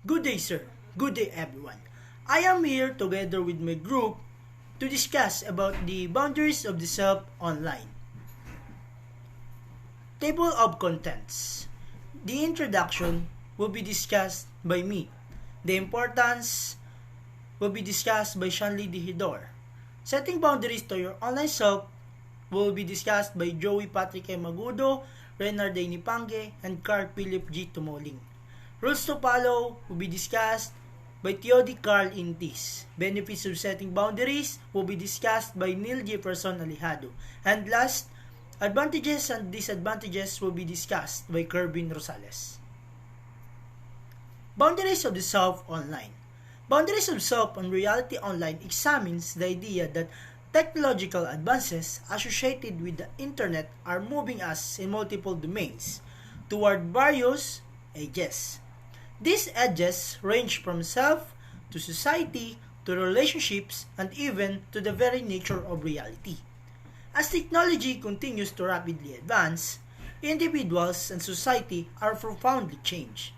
Good day, sir. Good day, everyone. I am here together with my group to discuss about the boundaries of the self online. Table of contents. The introduction will be discussed by me. The importance will be discussed by Shanley Dihidor. Setting boundaries to your online self will be discussed by Joey Patrick M. Magudo, Renard A. Nipange, and Carl Philip G. Tumoling. Rules to follow will be discussed by Theody Carl Intis. Benefits of setting boundaries will be discussed by Neil Jefferson Alejado. And last, advantages and disadvantages will be discussed by Kervin Rosales. Boundaries of the self online. Boundaries of self on reality online examines the idea that technological advances associated with the internet are moving us in multiple domains toward various edges. These edges range from self to society to relationships and even to the very nature of reality. As technology continues to rapidly advance, individuals and society are profoundly changed.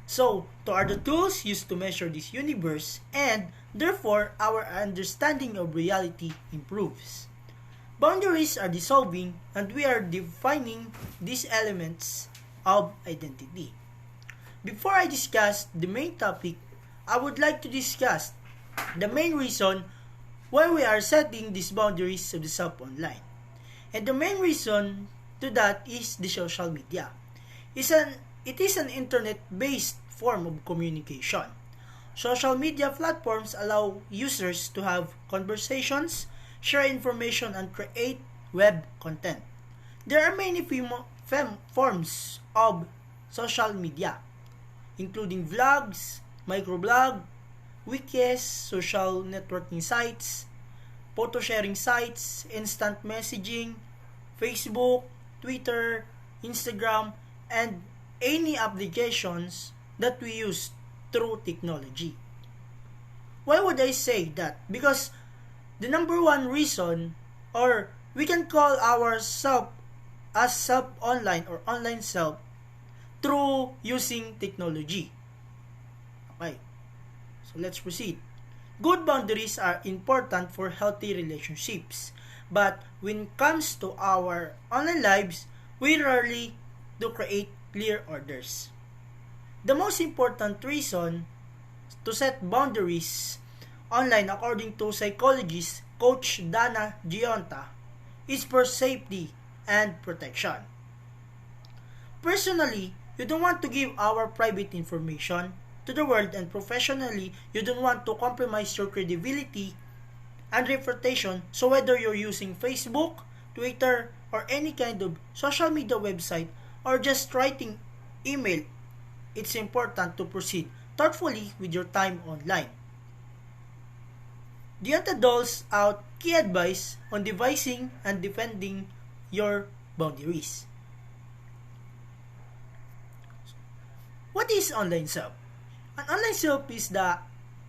So are the tools used to measure this universe, and therefore our understanding of reality improves. Boundaries are dissolving, and we are defining these elements of identity. Before I discuss the main topic, I would like to discuss the main reason why we are setting these boundaries of the self online. And the main reason to that is the social media. It is an internet-based form of communication. Social media platforms allow users to have conversations, share information, and create web content. There are many forms of social media, including vlogs, microblog, wikis, social networking sites, photo sharing sites, instant messaging, Facebook, Twitter, Instagram, and any applications that we use through technology. Why would I say that? Because the number one reason, or we can call ourselves as self online or online self through using technology. Okay, so let's proceed. Good boundaries are important for healthy relationships, but when it comes to our online lives, we rarely do create clear orders. The most important reason to set boundaries online, according to psychologist Coach Dana Gionta, is for safety and protection. Personally, you don't want to give our private information to the world, and professionally, you don't want to compromise your credibility and reputation. So whether you're using Facebook, Twitter, or any kind of social media website, or just writing email, it's important to proceed thoughtfully with your time online. Gionta doles out key advice on devising and defending your boundaries. What is online self? An online self is the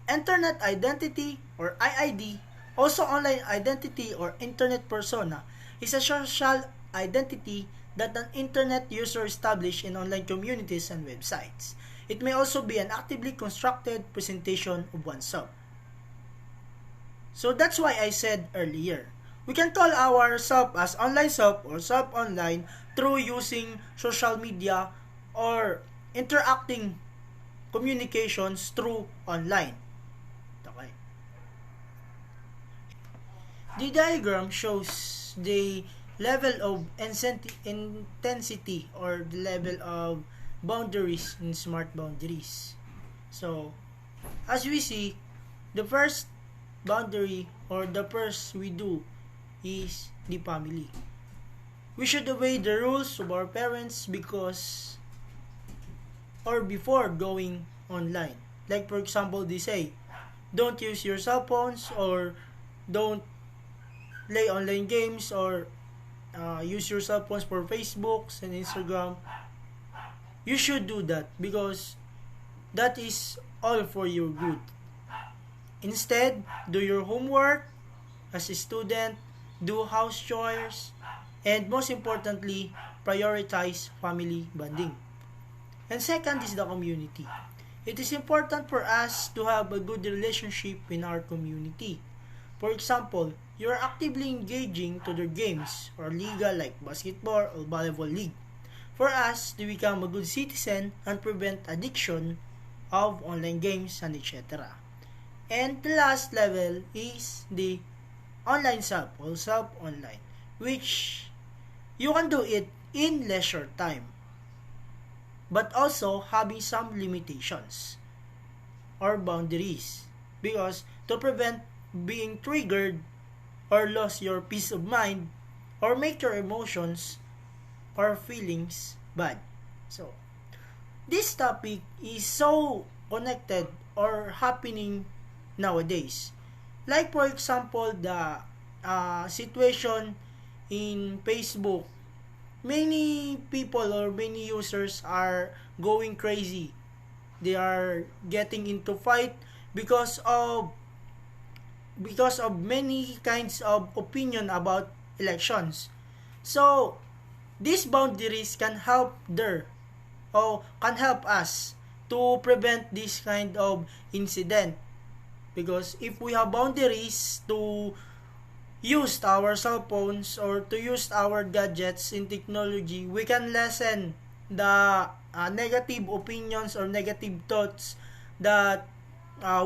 internet identity or IID, also online identity or internet persona, is a social identity that an internet user establishes in online communities and websites. It may also be an actively constructed presentation of oneself. So that's why I said earlier, we can call ourselves as online self or self online through using social media or interacting communications through online. Okay. The diagram shows the level of intensity or the level of boundaries in smart boundaries. So, as we see, the first boundary or the first we do is the family. We should obey the rules of our parents because or before going online. Like for example, they say, don't use your cell phones or don't play online games or use your cell phones for Facebook and Instagram. You should do that because that is all for your good. Instead, do your homework as a student, do house chores, and most importantly, prioritize family bonding. And second is the community. It is important for us to have a good relationship in our community. For example, you are actively engaging to their games or liga like basketball or volleyball league. For us to become a good citizen and prevent addiction of online games and etc. And the last level is the online sub or sub online, which you can do it in leisure time, but also having some limitations or boundaries because to prevent being triggered or lose your peace of mind or make your emotions or feelings bad. So, this topic is so connected or happening nowadays. Like for example, the situation in Facebook, many people or many users are going crazy. They are getting into fight because of many kinds of opinion about elections. So these boundaries can help there or can help us to prevent this kind of incident because if we have boundaries to use our cell phones or to use our gadgets in technology, we can lessen the negative opinions or negative thoughts that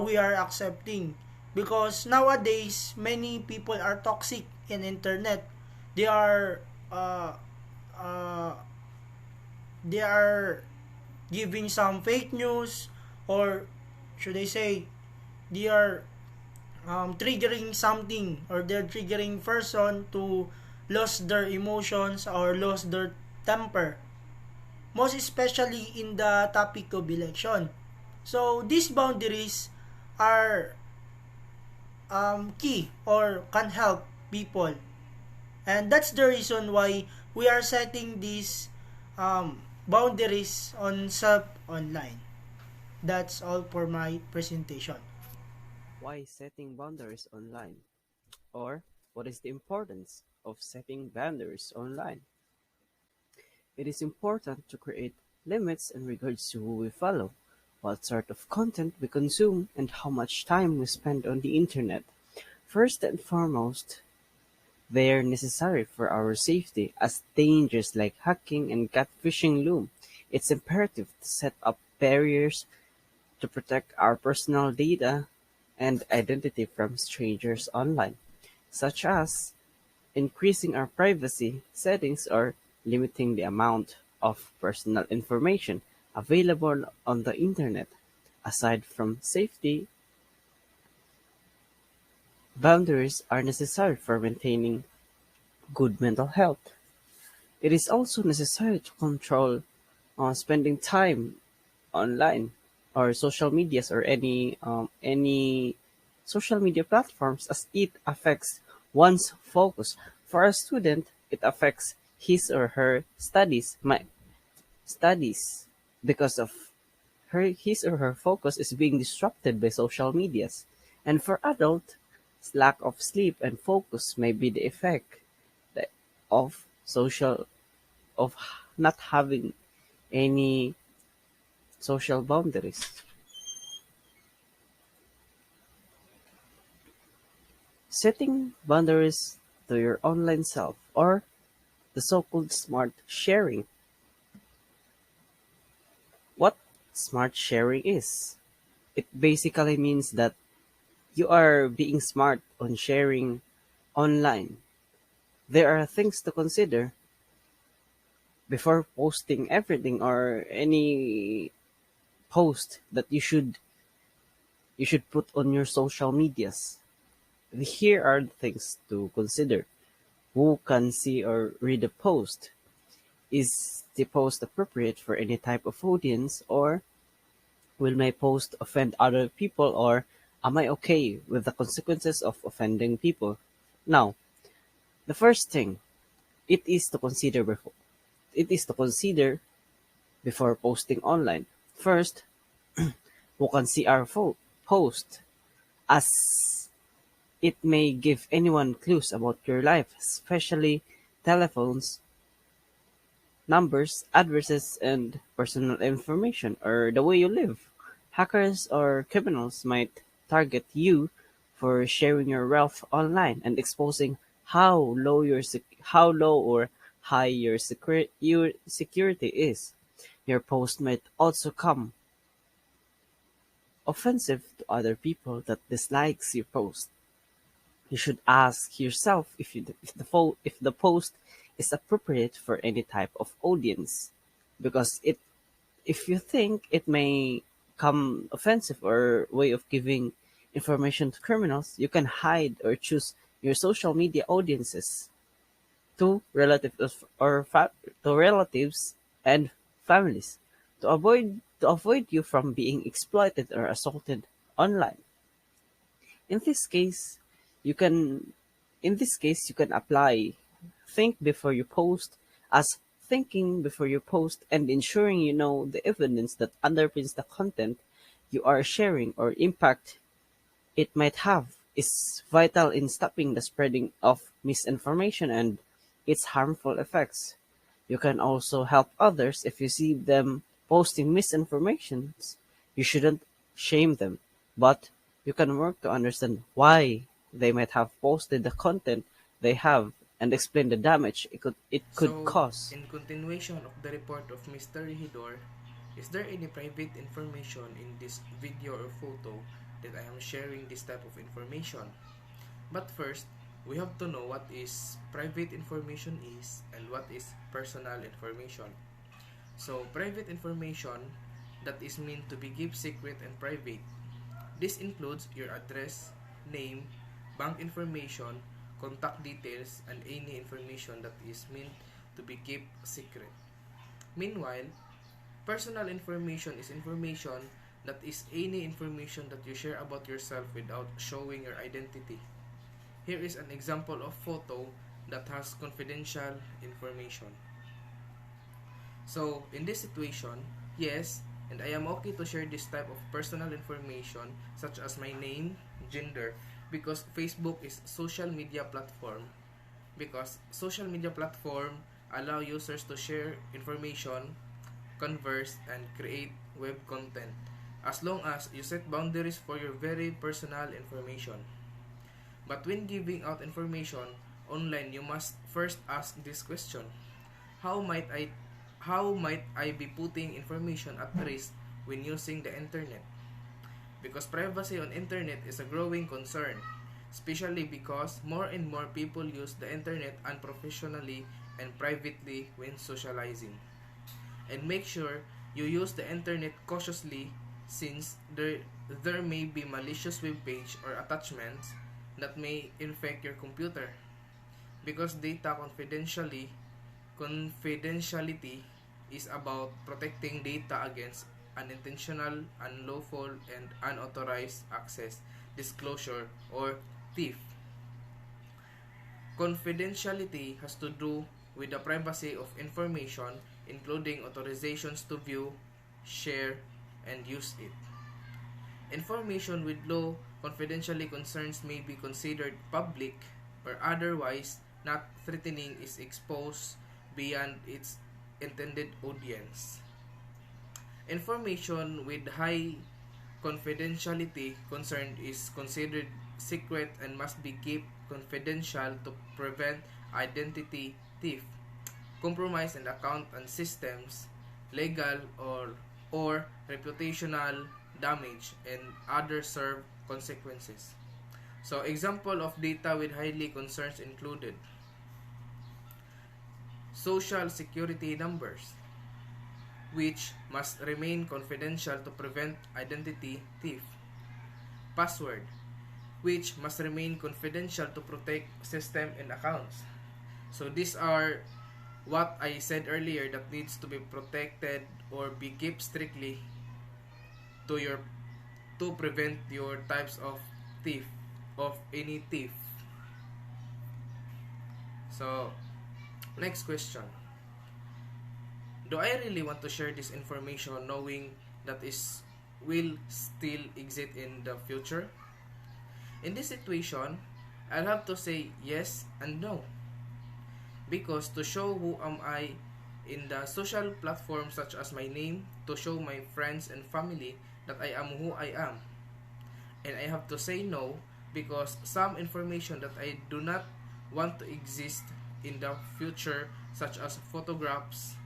we are accepting. Because nowadays, many people are toxic in internet. They are uh, uh, they are giving some fake news, or should I say they are triggering something, or they're triggering person to lose their emotions or lose their temper, most especially in the topic of election. So these boundaries are key or can help people, and that's the reason why we are setting these boundaries on sub online. That's all for my presentation. Why setting boundaries online? Or what is the importance of setting boundaries online? It is important to create limits in regards to who we follow, what sort of content we consume, and how much time we spend on the internet. First and foremost, they are necessary for our safety as dangers like hacking and catfishing loom. It's imperative to set up barriers to protect our personal data and identity from strangers online, such as increasing our privacy settings or limiting the amount of personal information available on the internet. Aside from safety, boundaries are necessary for maintaining good mental health. It is also necessary to control spending time online or social medias or any social media platforms as it affects one's focus. For a student, it affects his or her studies because of his or her focus is being disrupted by social medias. And for adult, lack of sleep and focus may be the effect that- of social of not having any social boundaries. Setting boundaries to your online self, or the so-called smart sharing. What smart sharing is? It basically means that you are being smart on sharing online. There are things to consider before posting everything or any post that you should put on your social medias. Here are the things to consider. Who can see or read the post? Is the post appropriate for any type of audience, or will my post offend other people, or am I okay with the consequences of offending people? Now, the first thing it is to consider before it is to consider before posting online. First, who can see our post, as it may give anyone clues about your life, especially telephones, numbers, addresses, and personal information, or the way you live. Hackers or criminals might target you for sharing your wealth online and exposing how low or high your security is. Your post might also come offensive to other people that dislikes your post. You should ask yourself if the post is appropriate for any type of audience, because it if you think it may come offensive or way of giving information to criminals, you can hide or choose your social media audiences to to relatives and families to avoid you from being exploited or assaulted online. In this case, you can in this case you can apply think before you post as thinking before you post and ensuring you know the evidence that underpins the content you are sharing or impact it might have is vital in stopping the spreading of misinformation and its harmful effects. You can also help others if you see them posting misinformation. You shouldn't shame them, but you can work to understand why they might have posted the content they have and explain the damage it could So, cause. in continuation of the report of Mr. Hidor, is there any private information in this video or photo that I am sharing this type of information? But first, we have to know what is private information is and what is personal information. So, private information that is meant to be kept secret and private. This includes your address, name, bank information, contact details, and any information that is meant to be kept secret. Meanwhile, personal information is information that is any information that you share about yourself without showing your identity. Here is an example of photo that has confidential information. So, in this situation, yes, and I am okay to share this type of personal information such as my name, gender, because Facebook is social media platform. Because social media platform allow users to share information, converse, and create web content as long as you set boundaries for your very personal information. But when giving out information online, you must first ask this question: How might I how might I be putting information at risk when using the internet? Because privacy on internet is a growing concern, especially because more and more people use the internet unprofessionally and privately when socializing. And make sure you use the internet cautiously since there may be malicious web page or attachments that may infect your computer because data confidentiality is about protecting data against unintentional, unlawful, and unauthorized access, disclosure, or thief. Confidentiality has to do with the privacy of information, including authorizations to view, share, and use it. Information with low confidentiality concerns may be considered public or otherwise not threatening is exposed beyond its intended audience. Information with high confidentiality concern is considered secret and must be kept confidential to prevent identity theft, compromise in account and systems, legal or reputational damage, and other serve consequences. So, example of data with highly concerns included social security numbers, which must remain confidential to prevent identity theft, password, which must remain confidential to protect system and accounts. So these are what I said earlier that needs to be protected or be kept strictly to your to prevent your types of thief of any thief. So next question. Do I really want to share this information knowing that is will still exist in the future? In this situation, I'll have to say yes and no. Because to show who am I in the social platforms such as my name, to show my friends and family that I am who I am. And I have to say no because some information that I do not want to exist in the future, such as photographs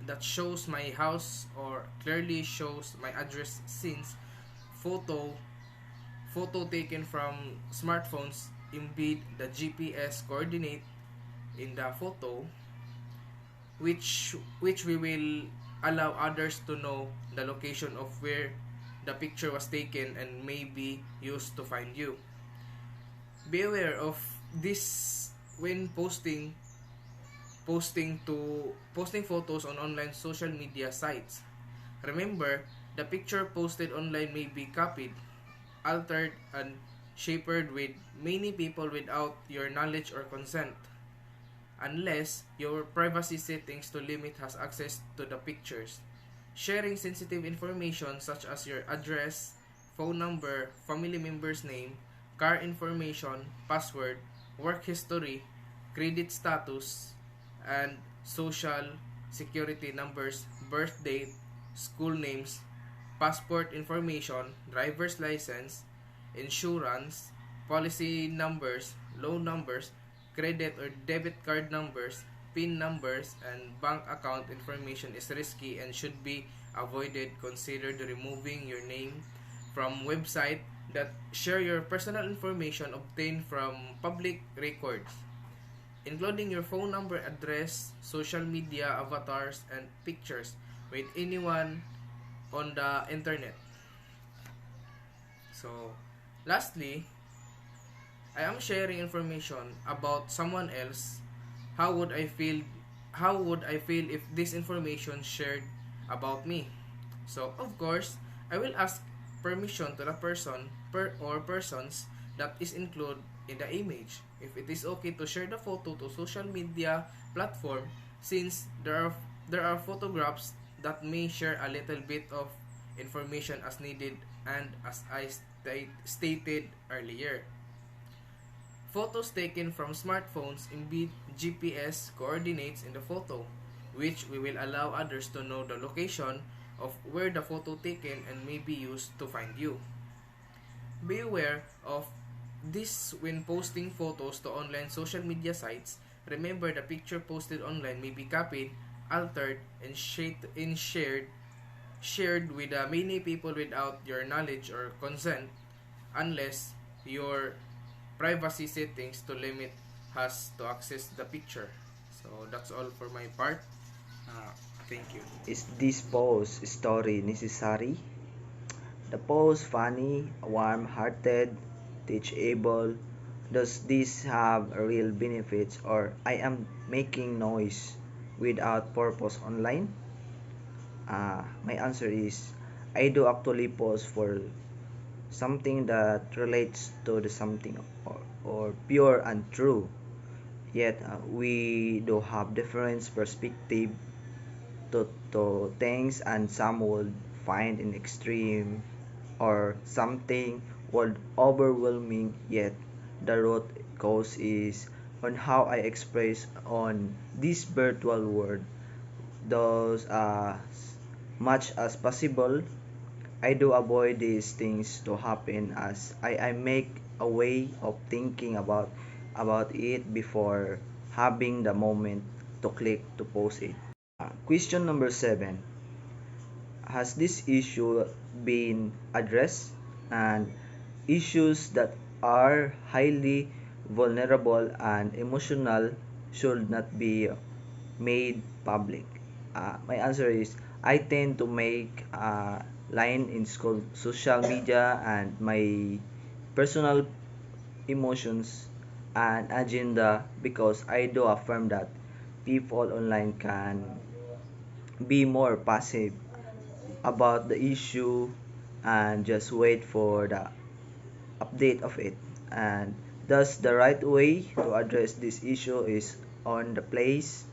that shows my house or clearly shows my address, since photo photo taken from smartphones embed the GPS coordinate in the photo, which we will allow others to know the location of where the picture was taken and may be used to find you. Be aware of this when posting photos on online social media sites. Remember, the picture posted online may be copied, altered, and shared with many people without your knowledge or consent, unless your privacy settings to limit has access to the pictures. Sharing sensitive information such as your address, phone number, family member's name, car information, password, work history, credit status, and social security numbers, birth date, school names, passport information, driver's license, insurance, policy numbers, loan numbers, credit or debit card numbers, PIN numbers, and bank account information is risky and should be avoided. Consider removing your name from websites that share your personal information obtained from public records, including your phone number, address, social media avatars, and pictures with anyone on the internet. So, lastly, I am sharing information about someone else. How would I feel? How would I feel if this information shared about me? So, of course, I will ask permission to the or persons that is included in the image. If it is okay to share the photo to social media platform, since there are photographs that may share a little bit of information as needed, and as I stated earlier. Photos taken from smartphones embed GPS coordinates in the photo, which we will allow others to know the location of where the photo taken and may be used to find you. Be aware of this when posting photos to online social media sites. Remember, the picture posted online may be copied, altered, and shared with many people without your knowledge or consent, unless your privacy settings to limit has to access the picture. So that's all for my part. Uh, Thank you. Is this post story necessary? The post funny, warm-hearted, teachable? Does this have real benefits, or I am making noise without purpose online? My answer is I do actually post for something that relates to the something, or pure and true. Yet we do have different perspective to things, and some would find in extreme or something would overwhelming. Yet the root cause is on how I express on this virtual world. Those much as possible, I do avoid these things to happen, as I make a way of thinking about it before having the moment to click to post it. Question number 7. Has this issue been addressed? And issues that are highly vulnerable and emotional should not be made public. My answer is I tend to make a line in school, social media, and my personal emotions and agenda, because I do affirm that people online can be more passive about the issue and just wait for the update of it. And thus the right way to address this issue is on the place.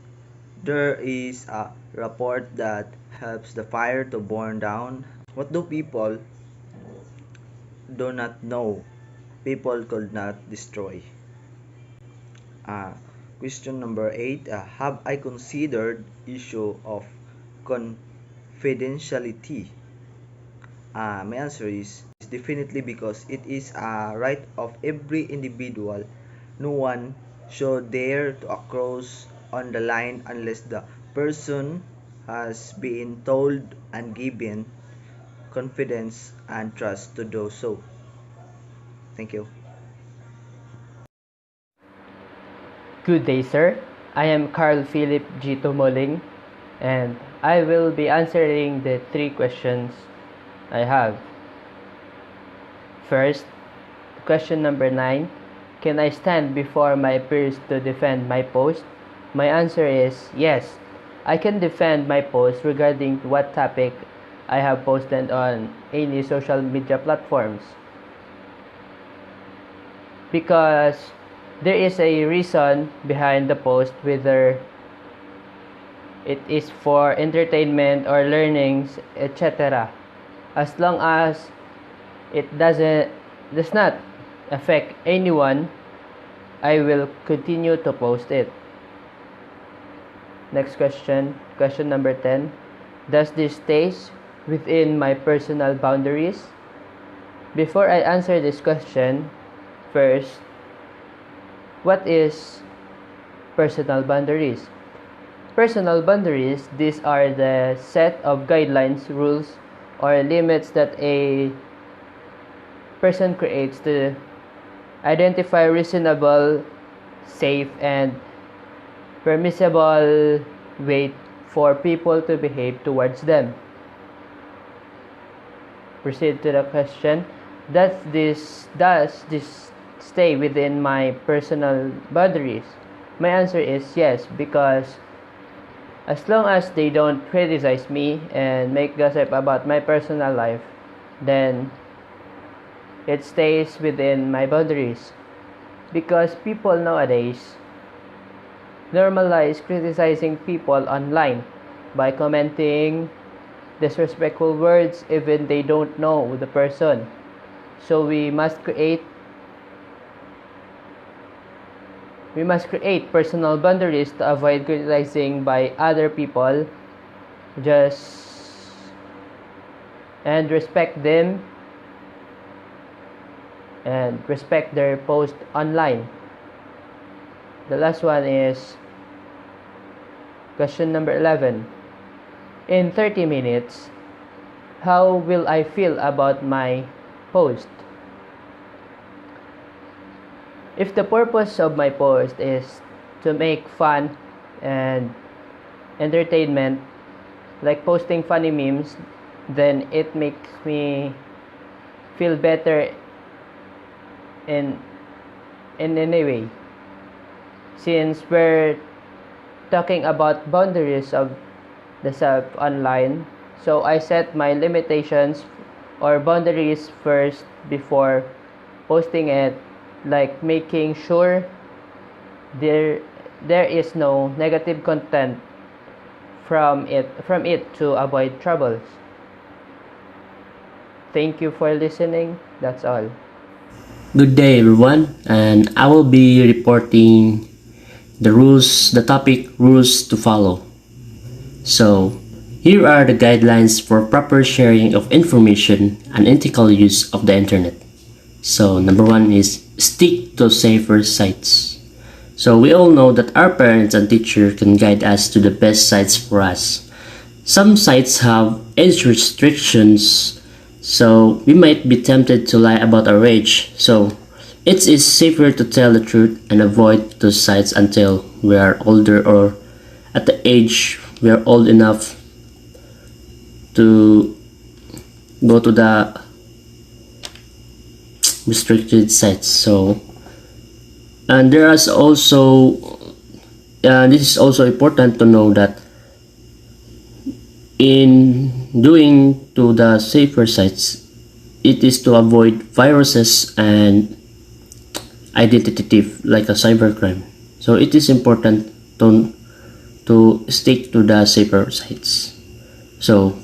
There is a report that helps the fire to burn down. What do people do not know? People could not destroy. Uh, Question number 8. Have I considered issue of confidentiality? My answer is definitely because it is a right of every individual. No one should dare to cross on the line unless the person has been told and given confidence and trust to do so. Thank you. Good day, sir. I am Carl Philip G. Tumoling, and I will be answering the three questions I have. First, question number 9. Can I stand before my peers to defend my post? My answer is yes. I can defend my post regarding what topic I have posted on any social media platforms, because there is a reason behind the post, whether it is for entertainment or learnings, etc. As long as it does not affect anyone, I will continue to post it. Next question, question number 10. Does this stay within my personal boundaries? Before I answer this question, first, what is personal boundaries? Personal boundaries, these are the set of guidelines, rules, or limits that a person creates to identify reasonable, safe, and permissible way for people to behave towards them. Proceed to the question. Does this stay within my personal boundaries? My answer is yes, because as long as they don't criticize me and make gossip about my personal life, then it stays within my boundaries. Because people nowadays normalize criticizing people online by commenting disrespectful words even they don't know the person. So we must create personal boundaries to avoid criticizing by other people, just and respect them and respect their post online. The last one is question number 11. In 30 minutes, how will I feel about my post? If the purpose of my post is to make fun and entertainment, like posting funny memes, then it makes me feel better in any way. Since we're talking about boundaries of the self online, so I set my limitations or boundaries first before posting it, like making sure there is no negative content from it to avoid troubles. Thank you for listening. That's all. Good day, everyone, and I will be reporting the topic rules to follow. So, here are the guidelines for proper sharing of information and ethical use of the internet. So, number 1 is stick to safer sites. So, we all know that our parents and teachers can guide us to the best sites for us. Some sites have age restrictions, so we might be tempted to lie about our age. So, it is safer to tell the truth and avoid those sites until we are older or at the age we are old enough to go to the restricted sites. So, and there is also this is also important to know that in doing to the safer sites, it is to avoid viruses and identity thief like a cybercrime. So it is important to stick to the safer sites. So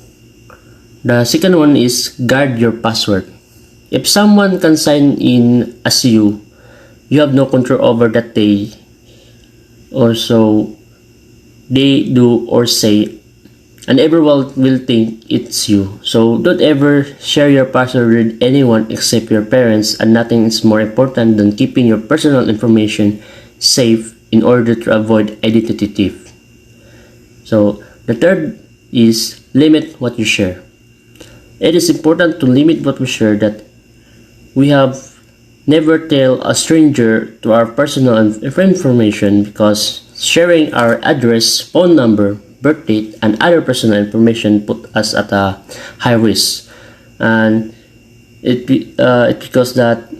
the second one is guard your password. If someone can sign in as you have no control over that they do or say, and everyone will think it's you. So don't ever share your password with anyone except your parents, and nothing is more important than keeping your personal information safe in order to avoid identity thief. So the third is limit what you share. It is important to limit what we share, that we have never tell a stranger to our personal information, because sharing our address, phone number, birth date, and other personal information put us at a high risk. And it's because that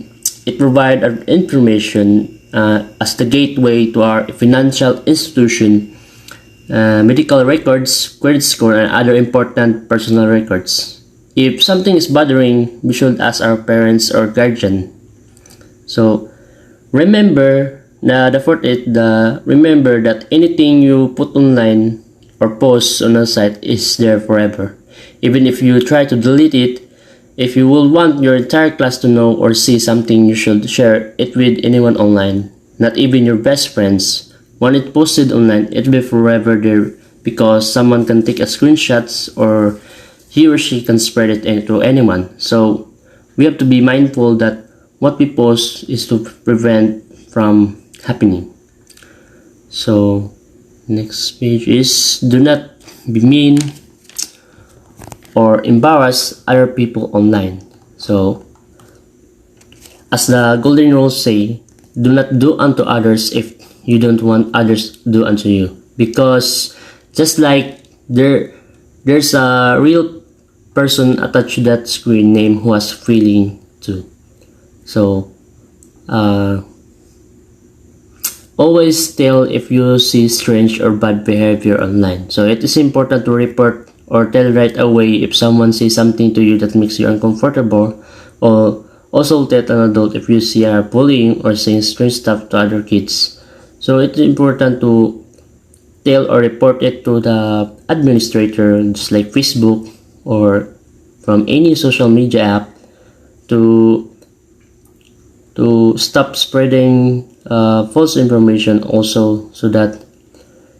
it provides our information as the gateway to our financial institution, medical records, credit score, and other important personal records. If something is bothering, we should ask our parents or guardian. So remember, the fourth is remember that anything you put online or post on a site is there forever. Even if you try to delete it, if you will want your entire class to know or see something, you should share it with anyone online, not even your best friends. When it posted online, it will be forever there, because someone can take a screenshots, or he or she can spread it to anyone. So we have to be mindful that what we post is to prevent from happening. So next page is do not be mean or embarrass other people online. So as the golden rules say, do not do unto others if you don't want others to do unto you. Because just like there's a real person attached to that screen name who has feeling too. So always tell if you see strange or bad behavior online. So it is important to report or tell right away if someone says something to you that makes you uncomfortable, or also tell an adult if you see a bullying or saying strange stuff to other kids. So it's important to tell or report it to the administrator, just like Facebook or from any social media app, to stop spreading false information also, so that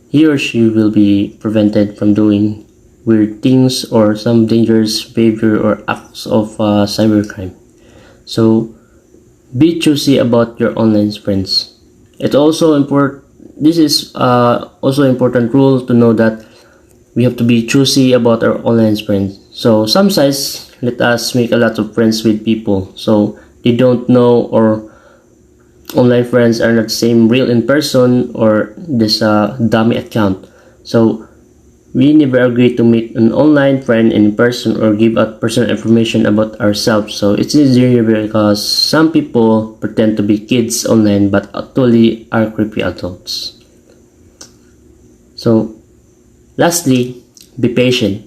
he or she will be prevented from doing weird things or some dangerous behavior or acts of cybercrime. So be choosy about your online friends. It's also important. This is also important rule to know that we have to be choosy about our online friends. So some sites let us make a lot of friends with people, so they don't know, or online friends are not the same real in person, or this dummy account. So we never agree to meet an online friend in person or give out personal information about ourselves. So it's easier because some people pretend to be kids online but actually are creepy adults. So lastly, be patient.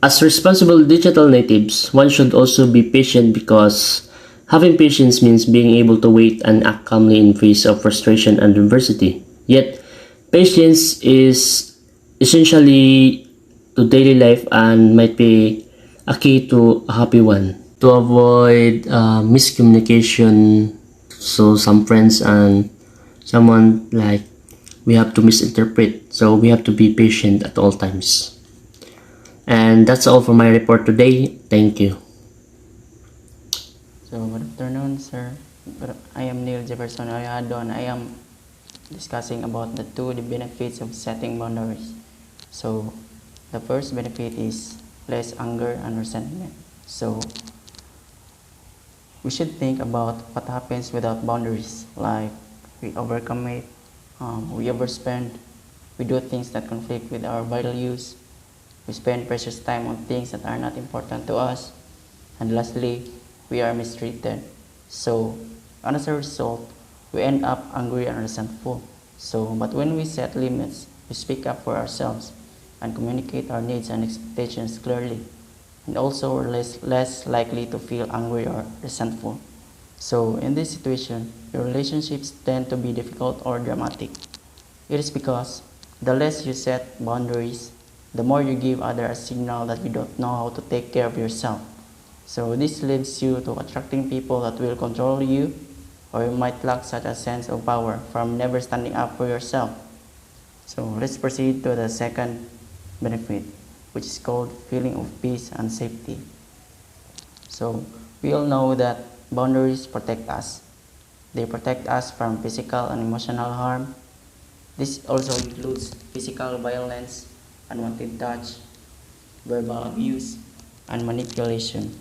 As responsible digital natives, one should also be patient, because having patience means being able to wait and act calmly in face of frustration and adversity. Yet, patience is essentially to daily life and might be a key to a happy one. To avoid miscommunication, so some friends and someone, like, we have to misinterpret. So we have to be patient at all times. And that's all for my report today. Thank you. So good afternoon, sir. I am Neil Jefferson Oyadon. I am discussing about the benefits of setting boundaries. So the first benefit is less anger and resentment. So we should think about what happens without boundaries, like we overcommit, we overspend, we do things that conflict with our values, we spend precious time on things that are not important to us, and lastly, we are mistreated. So as a result, we end up angry and resentful. But when we set limits, we speak up for ourselves and communicate our needs and expectations clearly, and also we're less likely to feel angry or resentful. So in this situation, your relationships tend to be difficult or dramatic. It is because the less you set boundaries, the more you give others a signal that you don't know how to take care of yourself. So this leads you to attracting people that will control you, or you might lack such a sense of power from never standing up for yourself. So let's proceed to the second benefit. which is called feeling of peace and safety. So we all know that boundaries protect us. They protect us from physical and emotional harm. This also includes physical violence, unwanted touch, verbal abuse, and manipulation.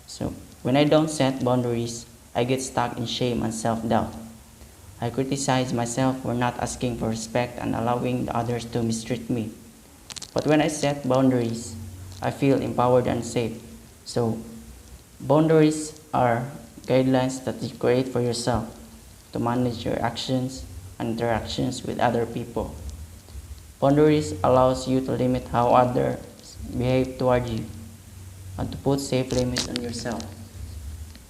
So when I don't set boundaries, I get stuck in shame and self-doubt. I criticize myself for not asking for respect and allowing the others to mistreat me. But when I set boundaries, I feel empowered and safe. So boundaries are guidelines that you create for yourself to manage your actions and interactions with other people. Boundaries allows you to limit how others behave toward you and to put safe limits on yourself.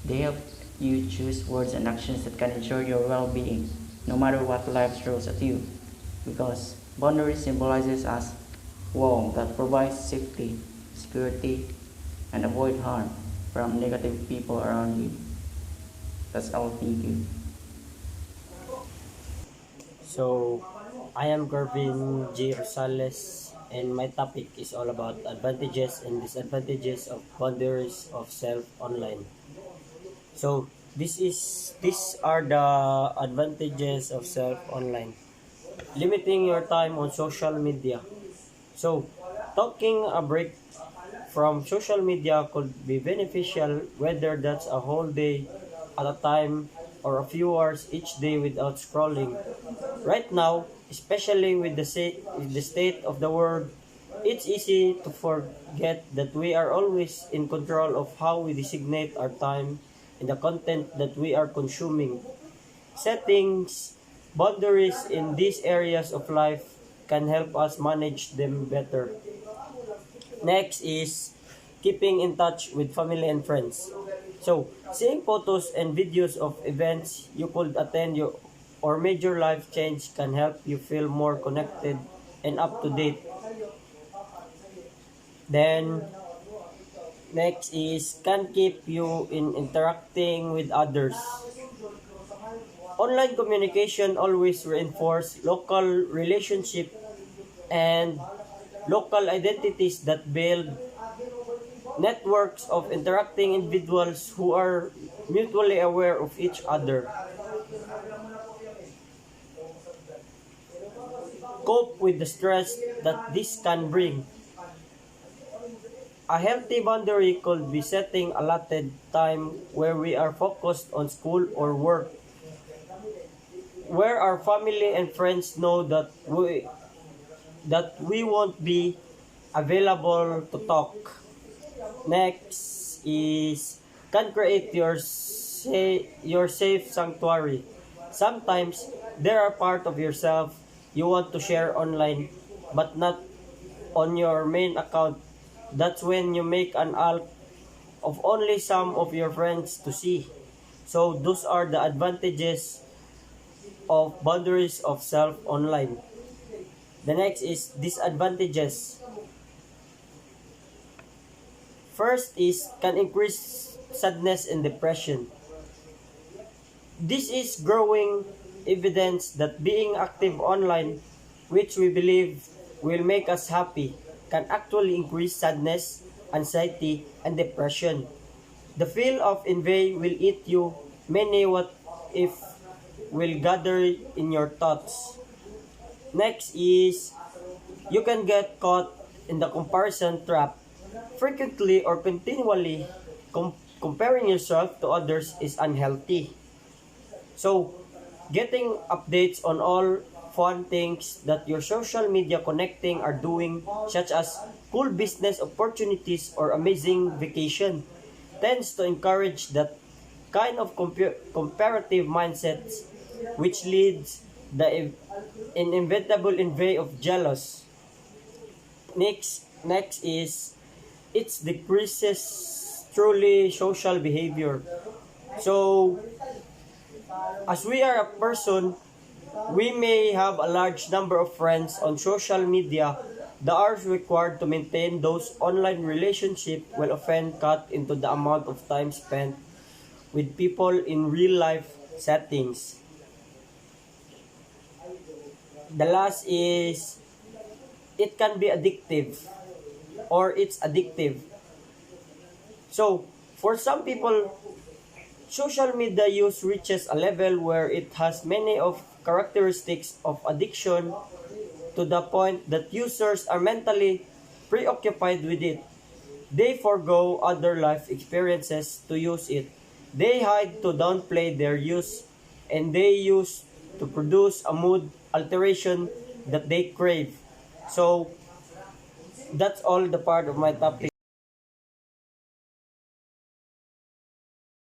They help you choose words and actions that can ensure your well-being, no matter what life throws at you. Because boundaries symbolizes us wall that provides safety, security, and avoid harm from negative people around you. That's all. Thank you. So, I am Garvin J. Rosales, and my topic is all about advantages and disadvantages of boundaries of self online. So, these are the advantages of self online. Limiting your time on social media. So, taking a break from social media could be beneficial, whether that's a whole day at a time or a few hours each day without scrolling. Right now, especially with the state of the world, it's easy to forget that we are always in control of how we designate our time and the content that we are consuming. Settings boundaries in these areas of life can help us manage them better. Next is keeping in touch with family and friends. So, seeing photos and videos of events you could attend or major life change can help you feel more connected and up to date. Then, next is can keep you in interacting with others. Online communication always reinforce local relationship and local identities that build networks of interacting individuals who are mutually aware of each other. Cope with the stress that this can bring. A healthy boundary could be setting allotted time where we are focused on school or work, where our family and friends know that we won't be available to talk. Next is can create your safe sanctuary. Sometimes there are part of yourself you want to share online but not on your main account. That's when you make an alt of only some of your friends to see. So those are the advantages of boundaries of self online. The next is disadvantages. First is can increase sadness and depression. This is growing evidence that being active online, which we believe will make us happy, can actually increase sadness, anxiety, and depression. The feel of envy will eat you. Many what if will gather in your thoughts. Next is you can get caught in the comparison trap. Frequently or continually comparing yourself to others is unhealthy. So, getting updates on all fun things that your social media connecting are doing, such as cool business opportunities or amazing vacation, tends to encourage that kind of comparative mindsets, which leads the inevitable envy of jealous. Next is it decreases truly social behavior. So, as we are a person, we may have a large number of friends on social media. The hours required to maintain those online relationships will often cut into the amount of time spent with people in real life settings. The last is it can be addictive. or it's addictive. So, for some people, social media use reaches a level where it has many of characteristics of addiction to the point that users are mentally preoccupied with it. They forego other life experiences to use it. They hide to downplay their use, and they use to produce a mood alteration that they crave. So that's all the part of my topic.